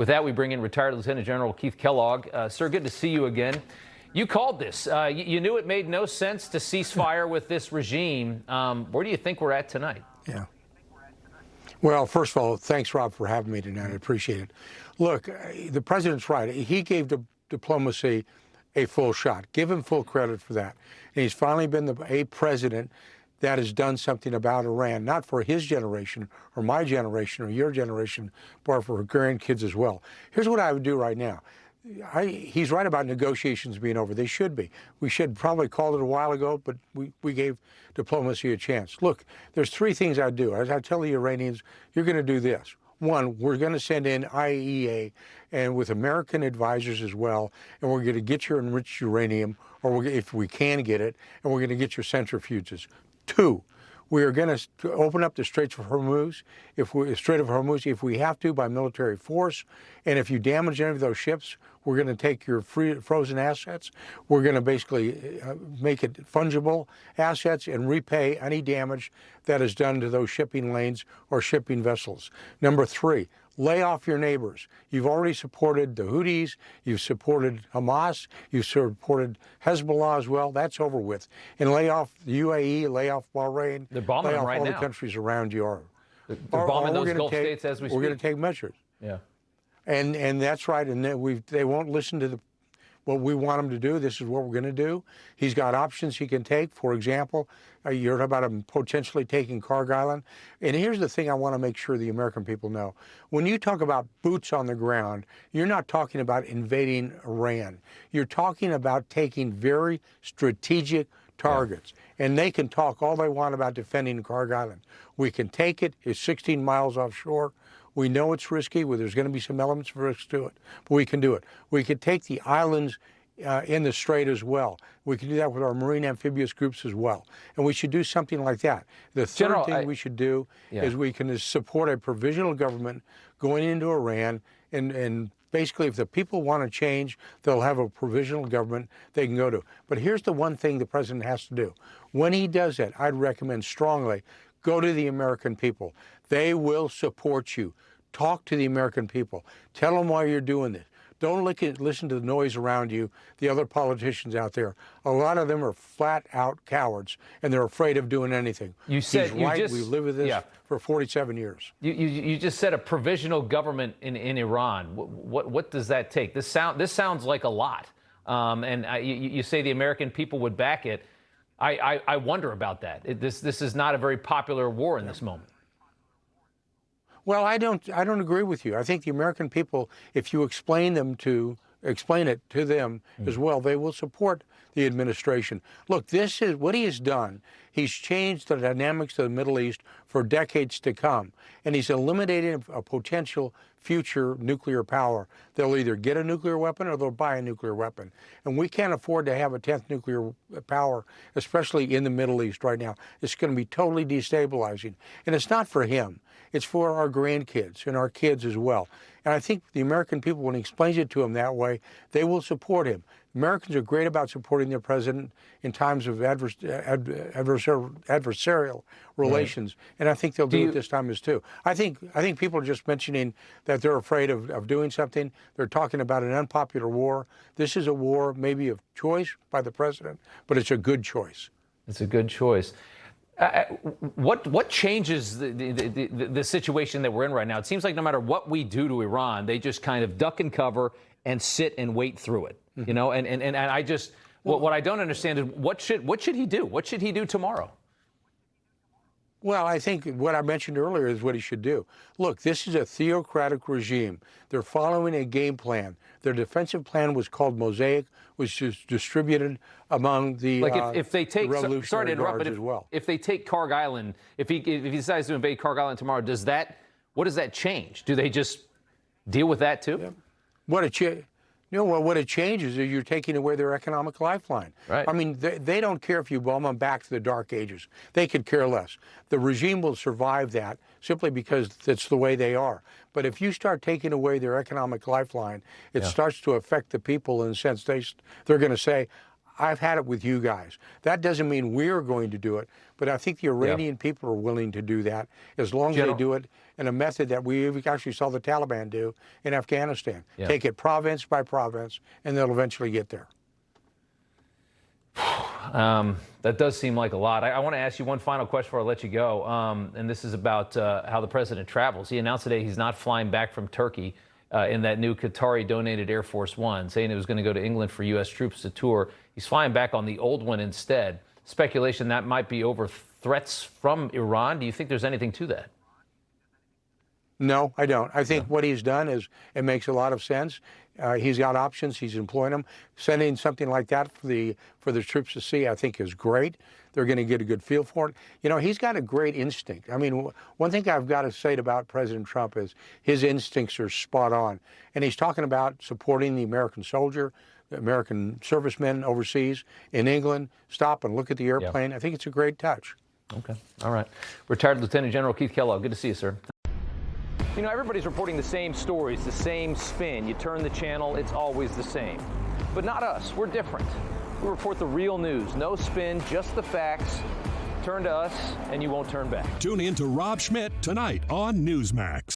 With that, we bring in retired Lieutenant General Keith Kellogg. Sir, good to see you again. You called this. You knew it made no sense to cease fire with this regime. Where do you think we're at tonight? Yeah. Well, first of all, thanks, Rob, for having me tonight. I appreciate it. Look, the president's right. He gave diplomacy a full shot. Give him full credit for that. And he's finally been a president that has done something about Iran, not for his generation or my generation or your generation, but for grandkids as well. Here's what I would do right now. He's right about negotiations being over. They should be. We should probably call it a while ago, but we gave diplomacy a chance. Look, there's three things I'd do. As I tell the Iranians, you're going to do this. One, we're going to send in IAEA and with American advisors as well, and we're going to get your enriched uranium, or if we can get it, and we're going to get your centrifuges. Two, we are going to open up the Strait of Hormuz if we have to by military force. And if you damage any of those ships, we're going to take your frozen assets. We're going to basically make it fungible assets and repay any damage that is done to those shipping lanes or shipping vessels. Number three, lay off your neighbors. You've already supported the Houthis, you've supported Hamas, you've supported Hezbollah as well. That's over with. And lay off the UAE, lay off Bahrain, they're bombing lay off them right all now. the countries around you. They're bombing those Gulf states as we speak. We're going to take measures. Yeah. And that's right. And they won't listen to what we want them to do. This is what we're going to do. He's got options he can take. For example, you heard about him potentially taking Kellogg Island. And here's the thing I want to make sure the American people know. When you talk about boots on the ground, you're not talking about invading Iran. You're talking about taking very strategic targets. Yeah. And they can talk all they want about defending Kellogg Island. We can take it. It's 16 miles offshore. We know it's risky. Well, there's going to be some elements of risk to it, but we can do it. We could take the islands in the strait as well. We can do that with our marine amphibious groups as well. And we should do something like that. The third thing we should do is we can support a provisional government going into Iran, and basically if the people want to change, they'll have a provisional government they can go to. But here's the one thing the president has to do. When he does that, I'd recommend strongly, go to the American people. They will support you. Talk to the American people. Tell them why you're doing this. Don't listen to the noise around you, the other politicians out there. A lot of them are flat-out cowards, and they're afraid of doing anything. You said He's right. We've lived with this for 47 years. You just said a provisional government in Iran. What does that take? This sounds like a lot. And you say the American people would back it. I wonder about that. This is not a very popular war in this moment. Well, I don't agree with you. I think the American people, if you explain it to them as well, they will support the administration. Look, this is what he has done. He's changed the dynamics of the Middle East for decades to come, and he's eliminated a potential future nuclear power. They'll either get a nuclear weapon or they'll buy a nuclear weapon. And we can't afford to have a 10th nuclear power, especially in the Middle East right now. It's going to be totally destabilizing. And it's not for him. It's for our grandkids and our kids as well. And I think the American people, when he explains it to them that way, they will support him. Americans are great about supporting their president in times of adversarial relations, and I think they'll do it this time as too. I think people are just mentioning that they're afraid of doing something. They're talking about an unpopular war. This is a war maybe of choice by the president, but it's a good choice. It's a good choice. What changes the situation that we're in right now? It seems like no matter what we do to Iran, they just kind of duck and cover and sit and wait through it. You know, and I just what I don't understand is what should he do? What should he do tomorrow? Well, I think what I mentioned earlier is what he should do. Look, this is a theocratic regime. They're following a game plan. Their defensive plan was called Mosaic, which is distributed among the if they take Revolutionary Guards as well. If they take Kellogg Island, if he decides to invade Kellogg Island tomorrow, what does that change? Do they just deal with that too? Yeah. What it changes is you're taking away their economic lifeline. Right. I mean, they don't care if you bomb them back to the Dark Ages. They could care less. The regime will survive that simply because it's the way they are. But if you start taking away their economic lifeline, it starts to affect the people in the sense they're going to say, I've had it with you guys. That doesn't mean we're going to do it, but I think the Iranian people are willing to do that as long as they do it and a method that we actually saw the Taliban do in Afghanistan. Yeah. Take it province by province, and they'll eventually get there. That does seem like a lot. I want to ask you one final question before I let you go, and this is about how the president travels. He announced today he's not flying back from Turkey in that new Qatari-donated Air Force One, saying it was going to go to England for U.S. troops to tour. He's flying back on the old one instead. Speculation that might be over threats from Iran. Do you think there's anything to that? No, I don't. I think what he's done is, it makes a lot of sense. He's got options. He's employing them. Sending something like that for the troops to see, I think, is great. They're going to get a good feel for it. You know, he's got a great instinct. I mean, one thing I've got to say about President Trump is his instincts are spot on. And he's talking about supporting the American soldier, the American servicemen overseas in England. Stop and look at the airplane. I think it's a great touch. Okay. All right. Retired Lieutenant General Keith Kellogg. Good to see you, sir. You know, everybody's reporting the same stories, the same spin. You turn the channel, it's always the same. But not us. We're different. We report the real news. No spin, just the facts. Turn to us, and you won't turn back. Tune in to Rob Schmitt tonight on Newsmax.